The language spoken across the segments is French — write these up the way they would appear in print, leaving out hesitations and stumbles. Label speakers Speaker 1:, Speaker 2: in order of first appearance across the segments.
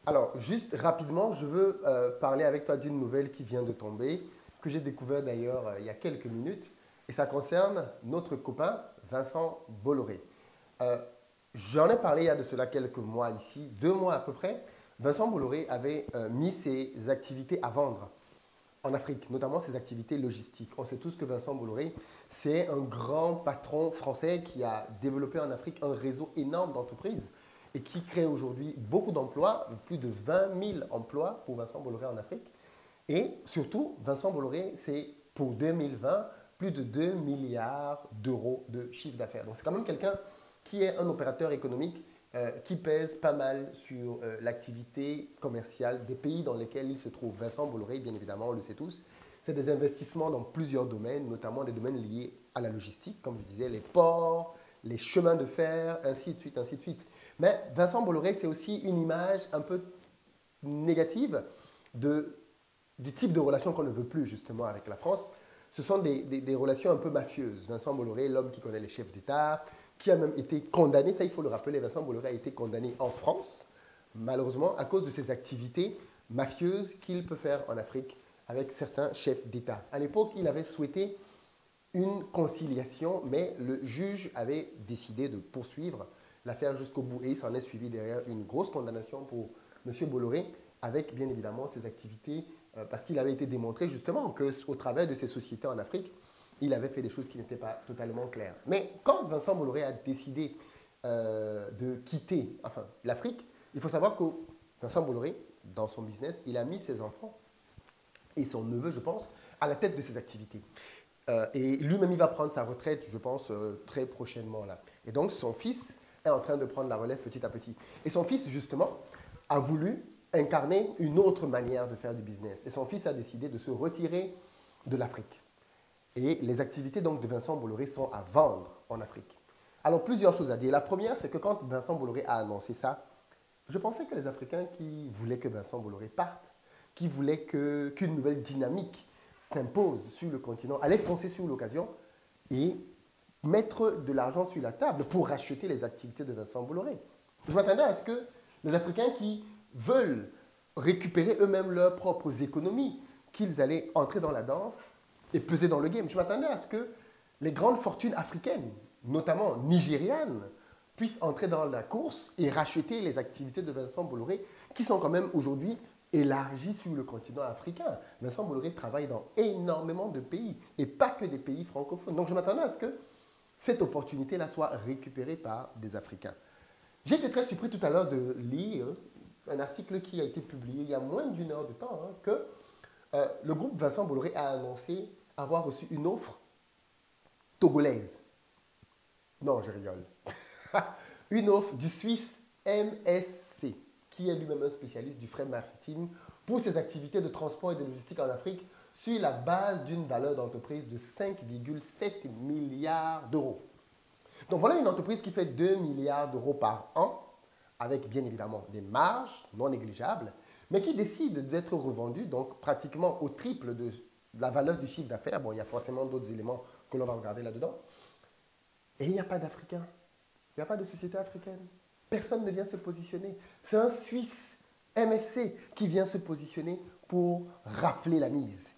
Speaker 1: Alors, juste rapidement, je veux parler avec toi d'une nouvelle qui vient de tomber, que j'ai découvert d'ailleurs il y a quelques minutes, et ça concerne notre copain Vincent Bolloré. Euh, J'en ai parlé il y a de cela quelques mois ici, 2 mois à peu près. Vincent Bolloré avait mis ses activités à vendre en Afrique, notamment ses activités logistiques. On sait tous que Vincent Bolloré, c'est un grand patron français qui a développé en Afrique un réseau énorme d'entreprises et qui crée aujourd'hui beaucoup d'emplois, plus de 20 000 emplois pour Vincent Bolloré en Afrique. Et surtout, Vincent Bolloré, c'est pour 2020 plus de 2 milliards d'euros de chiffre d'affaires. Donc c'est quand même quelqu'un qui est un opérateur économique qui pèse pas mal sur l'activité commerciale des pays dans lesquels il se trouve. Vincent Bolloré, bien évidemment, on le sait tous, fait des investissements dans plusieurs domaines, notamment des domaines liés à la logistique, comme je disais, les ports, les chemins de fer, ainsi de suite, ainsi de suite. Mais Vincent Bolloré, c'est aussi une image un peu négative de, du type de relation qu'on ne veut plus justement avec la France. Ce sont des relations un peu mafieuses. Vincent Bolloré, l'homme qui connaît les chefs d'État, qui a même été condamné, ça il faut le rappeler, Vincent Bolloré a été condamné en France, malheureusement, à cause de ses activités mafieuses qu'il peut faire en Afrique avec certains chefs d'État. À l'époque, il avait souhaité une conciliation, mais le juge avait décidé de poursuivre l'affaire jusqu'au bout et il s'en est suivi derrière une grosse condamnation pour M. Bolloré avec bien évidemment ses activités parce qu'il avait été démontré justement qu'au travers de ces sociétés en Afrique, il avait fait des choses qui n'étaient pas totalement claires. Mais quand Vincent Bolloré a décidé de quitter l'Afrique, il faut savoir que Vincent Bolloré, dans son business, il a mis ses enfants et son neveu, je pense, à la tête de ses activités. Et lui-même, il va prendre sa retraite, je pense, très prochainement. Là. Et donc, son fils est en train de prendre la relève petit à petit. Et son fils, justement, a voulu incarner une autre manière de faire du business. Et son fils a décidé de se retirer de l'Afrique. Et les activités donc, de Vincent Bolloré sont à vendre en Afrique. Alors, plusieurs choses à dire. La première, c'est que quand Vincent Bolloré a annoncé ça, je pensais que les Africains qui voulaient que Vincent Bolloré parte, qui voulaient qu'une nouvelle dynamique s'impose sur le continent, allaient foncer sur l'occasion et mettre de l'argent sur la table pour racheter les activités de Vincent Bolloré. Je m'attendais à ce que les Africains qui veulent récupérer eux-mêmes leurs propres économies, qu'ils allaient entrer dans la danse et peser dans le game. Je m'attendais à ce que les grandes fortunes africaines, notamment nigérianes, puissent entrer dans la course et racheter les activités de Vincent Bolloré, qui sont quand même aujourd'hui élargies sur le continent africain. Vincent Bolloré travaille dans énormément de pays, et pas que des pays francophones. Donc je m'attendais à ce que cette opportunité-là soit récupérée par des Africains. J'ai été très surpris tout à l'heure de lire un article qui a été publié il y a moins d'une heure de temps, que le groupe Vincent Bolloré a annoncé avoir reçu une offre togolaise. Non, je rigole. Une offre du Suisse MSC, qui est lui-même un spécialiste du fret maritime pour ses activités de transport et de logistique en Afrique sur la base d'une valeur d'entreprise de 5,7 milliards d'euros. Donc voilà une entreprise qui fait 2 milliards d'euros par an, avec bien évidemment des marges non négligeables, mais qui décide d'être revendue donc pratiquement au triple de la valeur du chiffre d'affaires. Bon, il y a forcément d'autres éléments que l'on va regarder là-dedans. Et il n'y a pas d'Africains. Il n'y a pas de société africaine. Personne ne vient se positionner. C'est un Suisse MSC qui vient se positionner pour rafler la mise.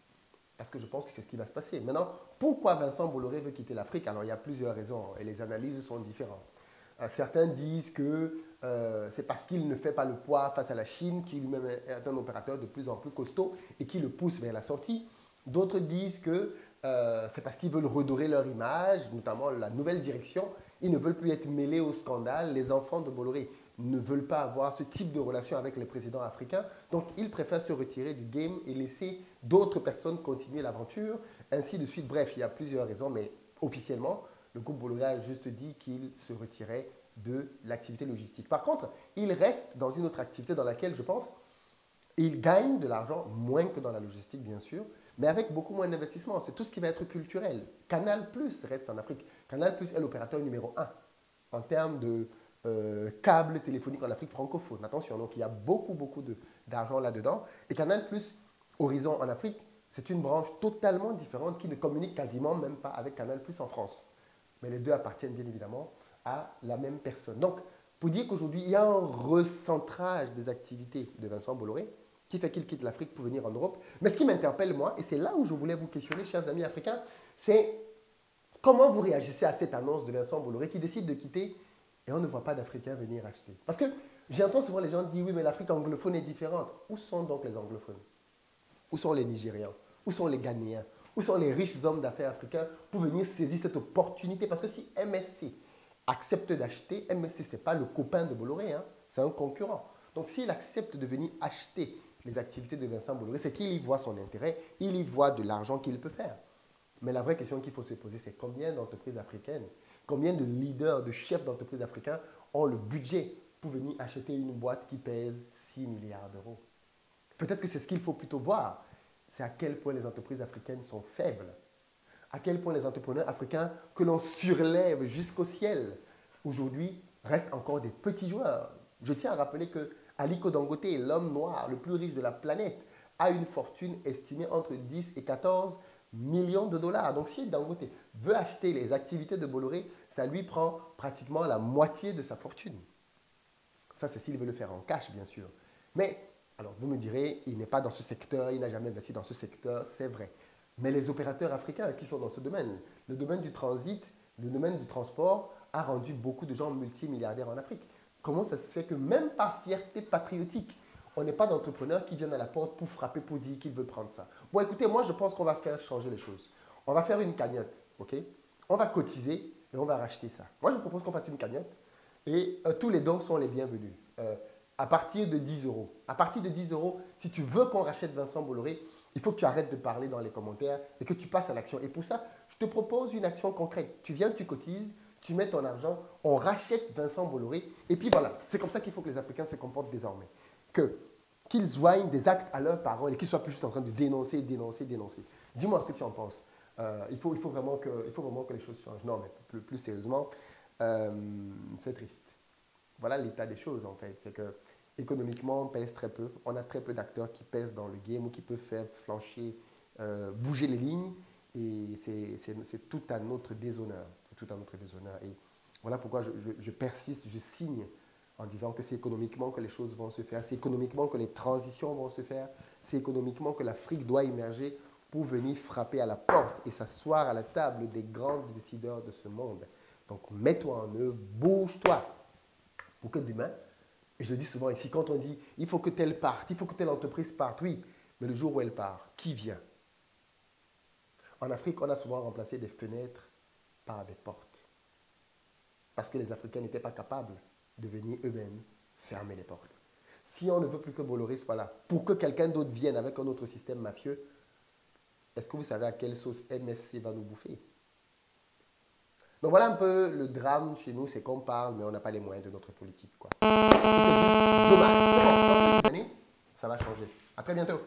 Speaker 1: Parce que je pense que c'est ce qui va se passer. Maintenant, pourquoi Vincent Bolloré veut quitter l'Afrique? Alors, il y a plusieurs raisons et les analyses sont différentes. Certains disent que c'est parce qu'il ne fait pas le poids face à la Chine, qui lui-même est un opérateur de plus en plus costaud et qui le pousse vers la sortie. D'autres disent que c'est parce qu'ils veulent redorer leur image, notamment la nouvelle direction. Ils ne veulent plus être mêlés au scandale. Les enfants de Bolloré ne veulent pas avoir ce type de relation avec les présidents africains. Donc, ils préfèrent se retirer du game et laisser d'autres personnes continuer l'aventure, ainsi de suite. Bref, il y a plusieurs raisons, mais officiellement, le groupe Bolloré a juste dit qu'il se retirait de l'activité logistique. Par contre, il reste dans une autre activité dans laquelle, je pense, il gagne de l'argent, moins que dans la logistique, bien sûr, mais avec beaucoup moins d'investissement. C'est tout ce qui va être culturel. Canal Plus reste en Afrique. Canal Plus est l'opérateur numéro un en termes de câbles téléphoniques en Afrique francophone. Attention, donc il y a beaucoup, beaucoup d'argent là-dedans. Et Canal Plus Horizon en Afrique, c'est une branche totalement différente qui ne communique quasiment même pas avec Canal Plus en France. Mais les deux appartiennent bien évidemment à la même personne. Donc, pour dire qu'aujourd'hui, il y a un recentrage des activités de Vincent Bolloré qui fait qu'il quitte l'Afrique pour venir en Europe. Mais ce qui m'interpelle, moi, et c'est là où je voulais vous questionner, chers amis africains, c'est comment vous réagissez à cette annonce de Vincent Bolloré qui décide de quitter et on ne voit pas d'Africains venir acheter. Parce que j'entends souvent les gens dire, oui, mais l'Afrique anglophone est différente. Où sont donc les anglophones? Où sont les Nigérians? Où sont les Ghanéens? Où sont les riches hommes d'affaires africains pour venir saisir cette opportunité? Parce que si MSC accepte d'acheter, MSC, ce n'est pas le copain de Bolloré, hein, c'est un concurrent. Donc s'il accepte de venir acheter les activités de Vincent Bolloré, c'est qu'il y voit son intérêt, il y voit de l'argent qu'il peut faire. Mais la vraie question qu'il faut se poser, c'est combien d'entreprises africaines, combien de leaders, de chefs d'entreprises africains ont le budget pour venir acheter une boîte qui pèse 6 milliards d'euros? Peut-être que c'est ce qu'il faut plutôt voir, c'est à quel point les entreprises africaines sont faibles, à quel point les entrepreneurs africains que l'on surlève jusqu'au ciel, aujourd'hui, restent encore des petits joueurs. Je tiens à rappeler que Aliko Dangote, l'homme noir le plus riche de la planète, a une fortune estimée entre 10 et 14 millions de dollars. Donc si Dangote veut acheter les activités de Bolloré, ça lui prend pratiquement la moitié de sa fortune. Ça, c'est s'il veut le faire en cash, bien sûr. Mais, alors vous me direz, il n'est pas dans ce secteur, il n'a jamais investi dans ce secteur, c'est vrai. Mais les opérateurs africains qui sont dans ce domaine, le domaine du transit, le domaine du transport, a rendu beaucoup de gens multimilliardaires en Afrique. Comment ça se fait que même par fierté patriotique, on n'est pas d'entrepreneurs qui viennent à la porte pour frapper, pour dire qu'ils veulent prendre ça? Bon, écoutez, moi, je pense qu'on va faire changer les choses. On va faire une cagnotte, ok? On va cotiser et on va racheter ça. Moi, je propose qu'on fasse une cagnotte et tous les dons sont les bienvenus. À partir de 10 euros. À partir de 10 euros, si tu veux qu'on rachète Vincent Bolloré, il faut que tu arrêtes de parler dans les commentaires et que tu passes à l'action. Et pour ça, je te propose une action concrète. Tu viens, tu cotises, tu mets ton argent, on rachète Vincent Bolloré. Et puis voilà, c'est comme ça qu'il faut que les Africains se comportent désormais. Qu'ils joignent des actes à leurs paroles et qu'ils ne soient plus juste en train de dénoncer, dénoncer, dénoncer. Dis-moi ce que tu en penses. Il faut vraiment que les choses changent. Non, mais plus sérieusement, c'est triste. Voilà l'état des choses en fait. C'est que économiquement, on pèse très peu. On a très peu d'acteurs qui pèsent dans le game ou qui peuvent faire flancher, bouger les lignes. Et c'est tout un autre déshonneur. C'est tout un autre déshonneur. Et voilà pourquoi je persiste, je signe en disant que c'est économiquement que les choses vont se faire. C'est économiquement que les transitions vont se faire. C'est économiquement que l'Afrique doit émerger pour venir frapper à la porte et s'asseoir à la table des grands décideurs de ce monde. Donc, mets-toi en œuvre, bouge-toi pour que demain, et je le dis souvent ici, quand on dit il faut que telle parte, il faut que telle entreprise parte, oui, mais le jour où elle part, qui vient? En Afrique, on a souvent remplacé des fenêtres par des portes. Parce que les Africains n'étaient pas capables de venir eux-mêmes fermer les portes. Si on ne veut plus que Bolloré soit là, pour que quelqu'un d'autre vienne avec un autre système mafieux, est-ce que vous savez à quelle sauce MSC va nous bouffer? Donc voilà un peu le drame chez nous, c'est qu'on parle, mais on n'a pas les moyens de notre politique, quoi. C'est juste dommage. C'est bon, dans quelques années, ça va changer. À très bientôt.